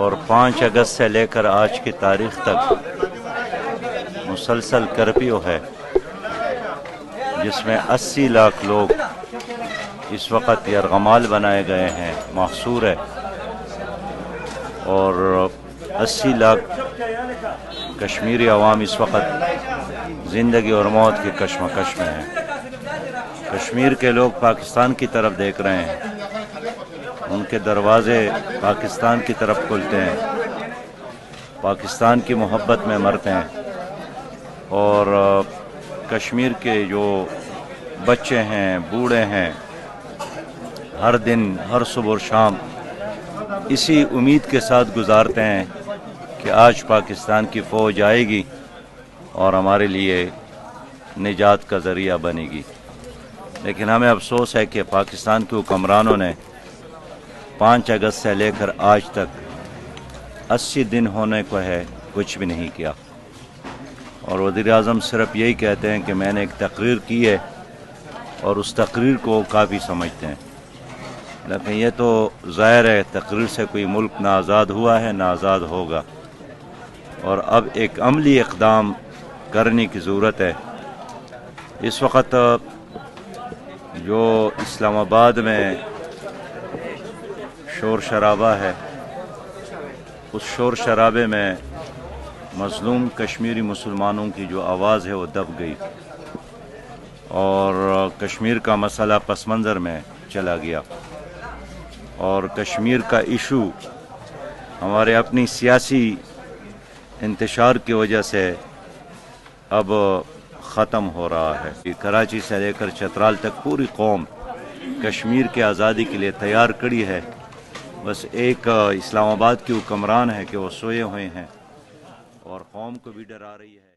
اور 5 اگست سے لے کر آج کی تاریخ تک مسلسل کرفیو ہے، جس میں 80 لاکھ لوگ اس وقت یرغمال بنائے گئے ہیں، محصور ہے، اور 80 لاکھ کشمیری عوام اس وقت زندگی اور موت کی کشمکش میں ہیں۔ کشمیر کے لوگ پاکستان کی طرف دیکھ رہے ہیں، ان کے دروازے پاکستان کی طرف کھلتے ہیں، پاکستان کی محبت میں مرتے ہیں، اور کشمیر کے جو بچے ہیں، بوڑھے ہیں، ہر دن، ہر صبح اور شام اسی امید کے ساتھ گزارتے ہیں کہ آج پاکستان کی فوج آئے گی اور ہمارے لیے نجات کا ذریعہ بنے گی۔ لیکن ہمیں افسوس ہے کہ پاکستان کے حکمرانوں نے 5 اگست سے لے کر آج تک 80 دن ہونے کو ہے، کچھ بھی نہیں کیا، اور وزیر اعظم صرف یہی کہتے ہیں کہ میں نے ایک تقریر کی ہے اور اس تقریر کو کافی سمجھتے ہیں۔ لیکن یہ تو ظاہر ہے تقریر سے کوئی ملک نہ آزاد ہوا ہے نہ آزاد ہوگا، اور اب ایک عملی اقدام کرنے کی ضرورت ہے۔ اس وقت جو اسلام آباد میں شور شرابہ ہے، اس شور شرابے میں مظلوم کشمیری مسلمانوں کی جو آواز ہے وہ دب گئی، اور کشمیر کا مسئلہ پس منظر میں چلا گیا، اور کشمیر کا ایشو ہمارے اپنی سیاسی انتشار کی وجہ سے اب ختم ہو رہا ہے۔ کراچی سے لے کر چترال تک پوری قوم کشمیر کے آزادی کے لیے تیار کھڑی ہے، بس ایک اسلام آباد کی حکمران ہے کہ وہ سوئے ہوئے ہیں اور قوم کو بھی ڈرا رہی ہے۔